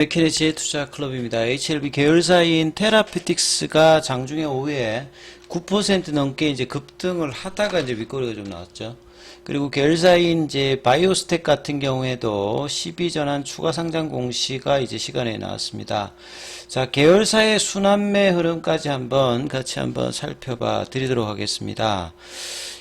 백혜리지의 투자클럽입니다. HLB 계열사인 테라피틱스가 장중에 오후에 9% 넘게 이제 급등을 하다가 이제 윗꼬리가 좀 나왔죠. 그리고 계열사인 이제 바이오스텍 같은 경우에도 12전환 추가 상장 공시가 이제 시간에 나왔습니다. 자, 계열사의 순환매 흐름까지 같이 한번 살펴봐 드리도록 하겠습니다.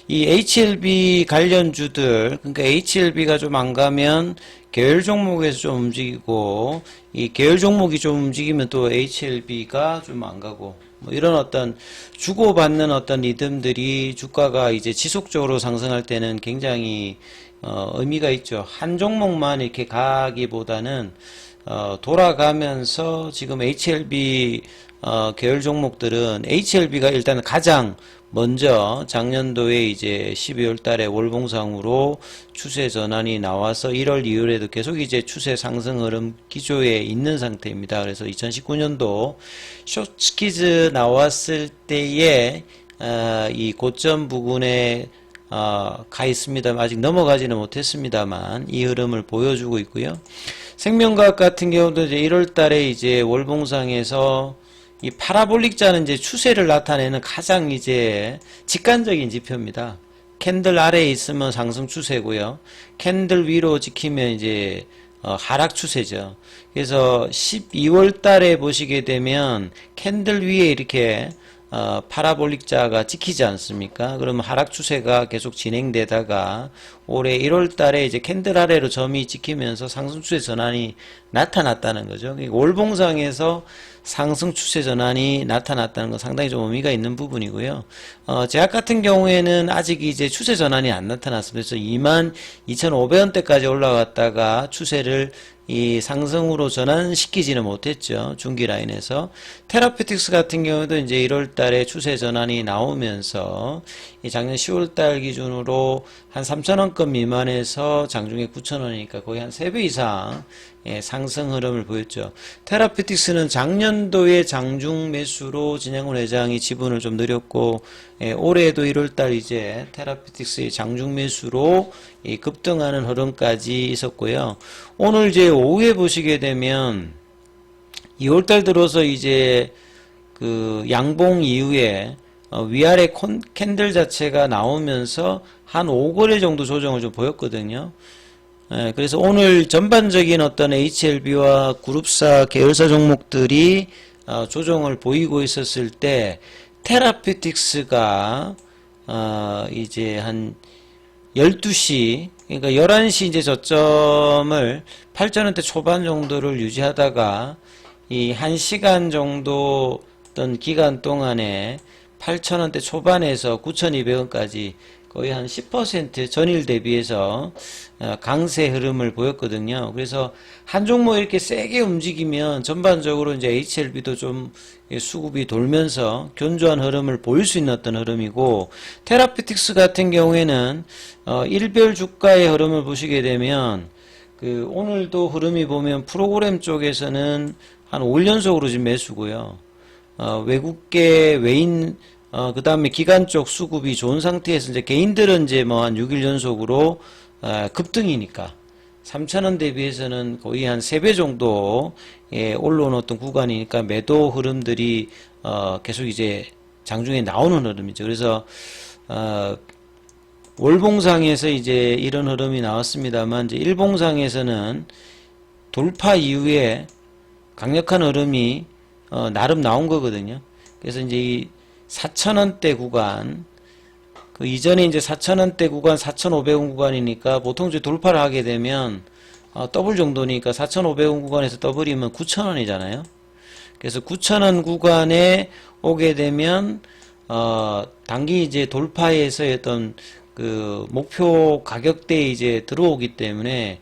이 HLB 관련주들, 그러니까 HLB가 좀 안 가면 계열 종목에서 좀 움직이고, 이 계열 종목이 좀 움직이면 또 HLB가 좀 안 가고, 뭐 이런 어떤 주고받는 어떤 리듬들이 주가가 이제 지속적으로 상승할 때는 굉장히 의미가 있죠. 한 종목만 이렇게 가기보다는 돌아가면서 지금 HLB 계열 종목들은 HLB가 일단 가장 먼저 작년도에 이제 12월 달에 월봉상으로 추세 전환이 나와서 1월, 2월에도 계속 이제 추세 상승 흐름 기조에 있는 상태입니다. 그래서 2019년도 숏스퀴즈 나왔을 때에 이 고점 부근에 가 있습니다. 아직 넘어가지는 못했습니다만 이 흐름을 보여주고 있고요. 생명과학 같은 경우도 이제 1월 달에 이제 월봉상에서 이 파라볼릭자는 이제 추세를 나타내는 가장 이제 직관적인 지표입니다. 캔들 아래에 있으면 상승 추세고요. 캔들 위로 지키면 이제 하락 추세죠. 그래서 12월 달에 보시게 되면 캔들 위에 이렇게 파라볼릭자가 찍히지 않습니까? 그러면 하락 추세가 계속 진행되다가 올해 1월 달에 이제 캔들 아래로 점이 찍히면서 상승 추세 전환이 나타났다는 거죠. 월봉상에서 상승 추세 전환이 나타났다는 건 상당히 좀 의미가 있는 부분이고요. 제약 같은 경우에는 아직 이제 추세 전환이 안 나타났습니다. 그래서 22,500원대까지 올라갔다가 추세를 이 상승으로 전환시키지는 못했죠. 중기 라인에서. 테라피틱스 같은 경우도 이제 1월 달에 추세 전환이 나오면서 이 작년 10월 달 기준으로 한 3,000원권 미만에서 장중에 9,000원이니까 거의 한 3배 이상 상승 흐름을 보였죠. 테라피틱스는 작년도에 장중 매수로 진양훈 회장이 지분을 좀 늘렸고, 올해도 1월달 이제 테라피틱스의 장중 매수로 급등하는 흐름까지 있었고요. 오늘 이제 오후에 보시게 되면 2월달 들어서 이제 그 양봉 이후에 위아래 캔들 자체가 나오면서 한 5거래 정도 조정을 좀 보였거든요. 그래서 오늘 전반적인 어떤 HLB와 그룹사 계열사 종목들이 조정을 보이고 있었을 때 테라피틱스가 이제 한 12시 그러니까 11시 이제 저점을 8,000원대 초반 정도를 유지하다가 이 1시간 정도 어떤 기간 동안에 8,000원대 초반에서 9,200원까지 거의 한 10% 전일 대비해서 강세 흐름을 보였거든요. 그래서 한 종목 이렇게 세게 움직이면 전반적으로 이제 HLB도 좀 수급이 돌면서 견조한 흐름을 보일 수 있는 어떤 흐름이고, 테라피틱스 같은 경우에는 일별 주가의 흐름을 보시게 되면 그 오늘도 흐름이 보면 프로그램 쪽에서는 한 5일 연속으로 지금 매수고요. 외국계 외인 그 다음에 기관 쪽 수급이 좋은 상태에서 이제 개인들은 이제 뭐 한 6일 연속으로 급등이니까 3,000원 대비해서는 거의 한 3배 정도 올라온 어떤 구간이니까 매도 흐름들이 계속 이제 장중에 나오는 흐름이죠. 그래서 월봉상에서 이제 이런 흐름이 나왔습니다만 이제 일봉상에서는 돌파 이후에 강력한 흐름이 나름 나온 거거든요. 그래서 이제 이 4,000원대 구간, 그 이전에 이제 4,000원대 구간, 4,500원 구간이니까 보통 이제 돌파를 하게 되면 더블 정도니까 4,500원 구간에서 더블이면 9,000원이잖아요. 그래서 9,000원 구간에 오게 되면 단기 이제 돌파에서의 어떤 그 목표 가격대에 이제 들어오기 때문에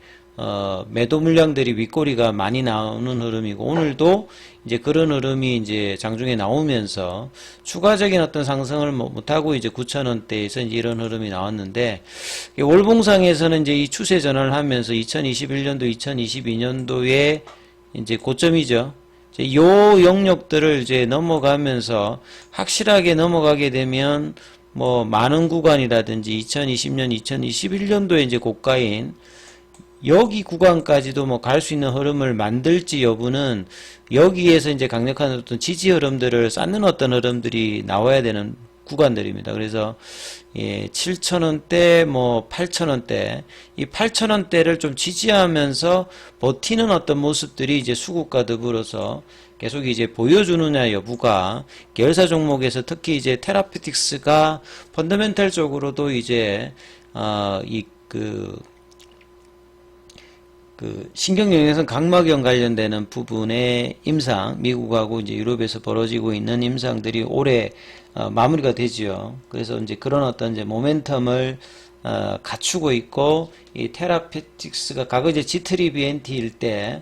매도 물량들이 윗꼬리가 많이 나오는 흐름이고, 오늘도 이제 그런 흐름이 이제 장중에 나오면서 추가적인 어떤 상승을 못하고 이제 9,000원대에서 이제 이런 흐름이 나왔는데, 월봉상에서는 이제 이 추세 전환을 하면서 2021년도, 2022년도에 이제 고점이죠. 이제 요 영역들을 이제 넘어가면서 확실하게 넘어가게 되면 뭐 많은 구간이라든지 2020년, 2021년도에 이제 고가인 여기 구간까지도 뭐 갈 수 있는 흐름을 만들지 여부는 여기에서 이제 강력한 어떤 지지 흐름들을 쌓는 어떤 흐름들이 나와야 되는 구간들입니다. 그래서 예, 7,000원대, 뭐 8,000원대, 이 8,000원대를 좀 지지하면서 버티는 어떤 모습들이 이제 수급과 더불어서 계속 이제 보여주느냐 여부가 계열사 종목에서 특히 이제 테라피틱스가 펀더멘탈적으로도 이제 신경영양성 각막염 관련되는 부분의 임상, 미국하고 이제 유럽에서 벌어지고 있는 임상들이 올해 마무리가 되지요. 그래서 이제 그런 어떤 이제 모멘텀을 갖추고 있고, 이 테라피틱스가 과거 이제 G3BNT일 때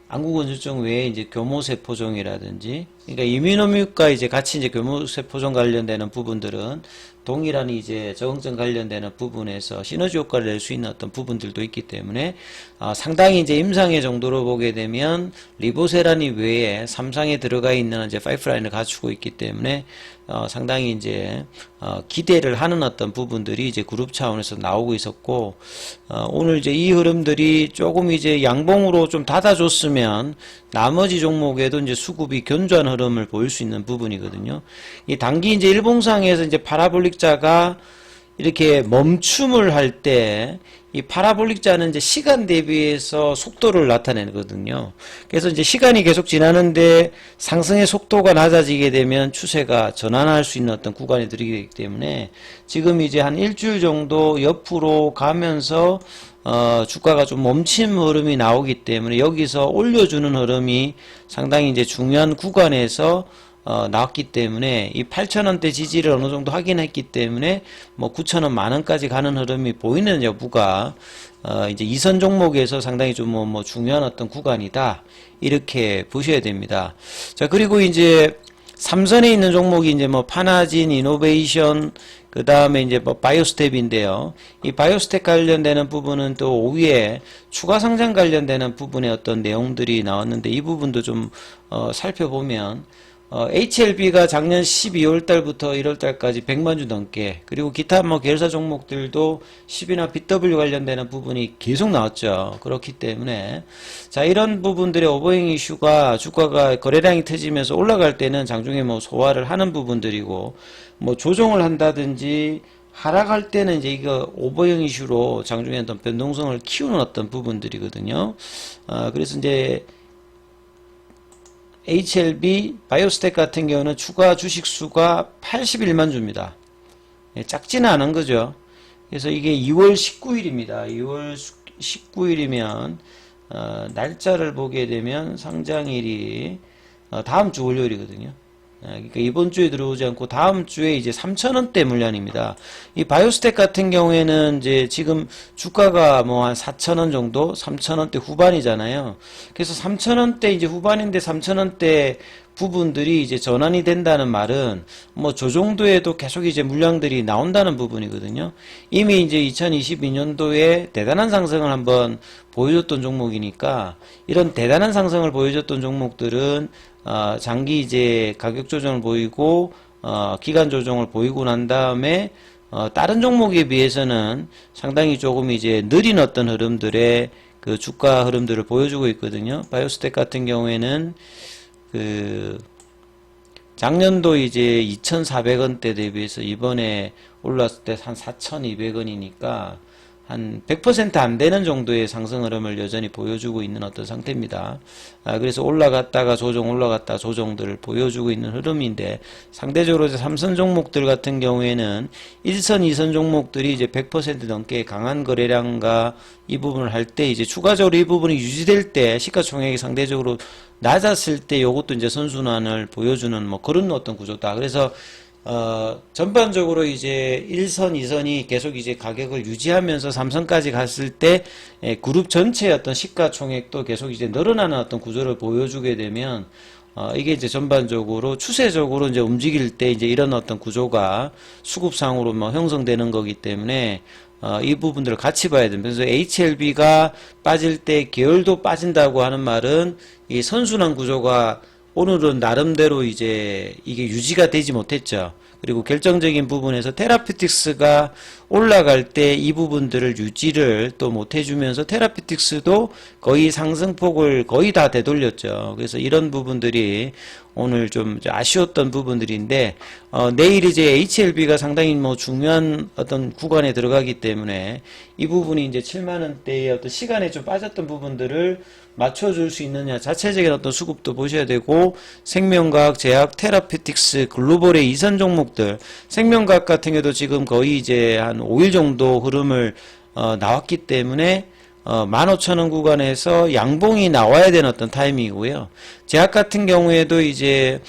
안구건조증 외에 이제 교모세포종이라든지, 그러니까 이뮤노믹과 이제 같이 이제 교모세포종 관련되는 부분들은 동일한 이제 적응증 관련되는 부분에서 시너지 효과를 낼 수 있는 어떤 부분들도 있기 때문에 상당히 이제 임상의 정도로 보게 되면 리보세라니 외에 3상에 들어가 있는 이제 파이프라인을 갖추고 있기 때문에 상당히 이제 기대를 하는 어떤 부분들이 이제 그룹 차원에서 나오고 있었고, 오늘 이제 이 흐름들이 조금 이제 양봉으로 좀 닫아줬으면 나머지 종목에도 이제 수급이 견조한 흐름을 보일 수 있는 부분이거든요. 이 단기 이제 일봉상에서 이제 파라볼릭자가 이렇게 멈춤을 할 때 이 파라볼릭자는 이제 시간 대비해서 속도를 나타내거든요. 그래서 이제 시간이 계속 지나는데 상승의 속도가 낮아지게 되면 추세가 전환할 수 있는 어떤 구간이 들이기 때문에 지금 이제 한 일주일 정도 옆으로 가면서 주가가 좀 멈춘 흐름이 나오기 때문에 여기서 올려주는 흐름이 상당히 이제 중요한 구간에서 나왔기 때문에 이 8,000원대 지지를 어느 정도 확인했기 때문에 뭐 9,000원 만원까지 가는 흐름이 보이는 여부가 이제 이선 종목에서 상당히 좀 뭐 중요한 어떤 구간이다, 이렇게 보셔야 됩니다. 자, 그리고 이제 3선에 있는 종목이 이제 뭐 파나진, 이노베이션, 그 다음에 이제 뭐 바이오스텝인데요. 이 바이오스텝 관련되는 부분은 또 5위에 추가 상장 관련되는 부분의 어떤 내용들이 나왔는데, 이 부분도 좀 살펴보면 HLB가 작년 12월 달부터 1월 달까지 100만 주 넘게, 그리고 기타 뭐 계열사 종목들도 10이나 BW 관련되는 부분이 계속 나왔죠. 그렇기 때문에 자, 이런 부분들의 오버행 이슈가 주가가 거래량이 터지면서 올라갈 때는 장중에 뭐 소화를 하는 부분들이고, 뭐 조정을 한다든지 하락할 때는 이제 이거 오버행 이슈로 장중에 어떤 변동성을 키우는 어떤 부분들이거든요. 그래서 이제 HLB 바이오스텍 같은 경우는 추가 주식 수가 81만 주입니다. 작지는 않은 거죠. 그래서 이게 2월 19일입니다. 2월 19일이면 날짜를 보게 되면 상장일이 다음 주 월요일이거든요. 그러니까 이번 주에 들어오지 않고 다음 주에 이제 3,000원대 물량입니다. 이 바이오스텍 같은 경우에는 이제 지금 주가가 뭐 한 4,000원 정도, 3,000원대 후반이잖아요. 그래서 3,000원대 이제 후반인데 3,000원대 부분들이 이제 전환이 된다는 말은 뭐 저 정도에도 계속 이제 물량들이 나온다는 부분이거든요. 이미 이제 2022년도에 대단한 상승을 한번 보여줬던 종목이니까, 이런 대단한 상승을 보여줬던 종목들은 장기 이제 가격 조정을 보이고 기간 조정을 보이고 난 다음에 다른 종목에 비해서는 상당히 조금 이제 느린 어떤 흐름들의 그 주가 흐름들을 보여주고 있거든요. 바이오스텍 같은 경우에는 그 작년도 이제 2,400원대 대비해서 이번에 올랐을 때 한 4,200원이니까 한 100% 안 되는 정도의 상승 흐름을 여전히 보여주고 있는 어떤 상태입니다. 그래서 올라갔다가 조정, 올라갔다 조정들을 보여주고 있는 흐름인데, 상대적으로 이제 3선 종목들 같은 경우에는 1선, 2선 종목들이 이제 100% 넘게 강한 거래량과 이 부분을 할 때, 이제 추가적으로 이 부분이 유지될 때 시가총액이 상대적으로 낮았을 때 요것도 이제 선순환을 보여주는 뭐 그런 어떤 구조다. 그래서 전반적으로 이제 1선, 2선이 계속 이제 가격을 유지하면서 3선까지 갔을 때 그룹 전체의 어떤 시가총액도 계속 이제 늘어나는 어떤 구조를 보여주게 되면 이게 이제 전반적으로 추세적으로 이제 움직일 때 이제 이런 어떤 구조가 수급상으로 뭐 형성되는 거기 때문에 이 부분들을 같이 봐야 됩니다. 그래서 HLB가 빠질 때 계열도 빠진다고 하는 말은 이 선순환 구조가 오늘은 나름대로 이제 이게 유지가 되지 못했죠. 그리고 결정적인 부분에서 테라피틱스가 올라갈 때 이 부분들을 유지를 또 못 해주면서 테라피틱스도 거의 상승폭을 거의 다 되돌렸죠. 그래서 이런 부분들이 오늘 좀 아쉬웠던 부분들인데, 내일 이제 HLB가 상당히 뭐 중요한 어떤 구간에 들어가기 때문에 이 부분이 이제 7만원대의 어떤 시간에 좀 빠졌던 부분들을 맞춰줄 수 있느냐, 자체적인 어떤 수급도 보셔야 되고, 생명과학, 제약, 테라피틱스, 글로벌의 이선 종목들, 생명과학 같은 경우도 지금 거의 이제 한 5일 정도 흐름을 나왔기 때문에 15,000원 구간에서 양봉이 나와야 되는 어떤 타이밍이고요. 제약 같은 경우에도 이제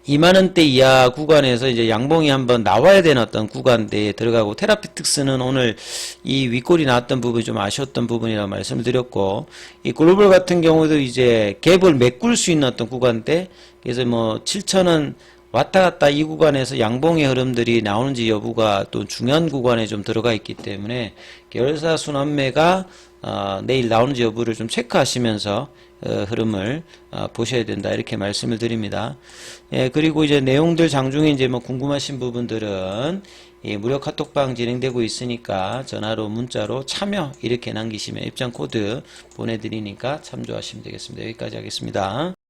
2만원대 이하 구간에서 이제 양봉이 한번 나와야 되는 어떤 구간대에 들어가고, 테라피틱스는 오늘 이 윗골이 나왔던 부분이 좀 아쉬웠던 부분이라고 말씀을 드렸고, 이 글로벌 같은 경우도 이제 갭을 메꿀 수 있는 어떤 구간대, 그래서 뭐 7,000원 왔다 갔다 이 구간에서 양봉의 흐름들이 나오는지 여부가 또 중요한 구간에 좀 들어가 있기 때문에 계열사 순환매가 내일 나오는지 여부를 좀 체크하시면서 흐름을 보셔야 된다, 이렇게 말씀을 드립니다. 예, 그리고 이제 내용들 장중에 이제 뭐 궁금하신 부분들은 예, 무료 카톡방 진행되고 있으니까 전화로 문자로 참여 이렇게 남기시면 입장 코드 보내드리니까 참조하시면 되겠습니다. 여기까지 하겠습니다.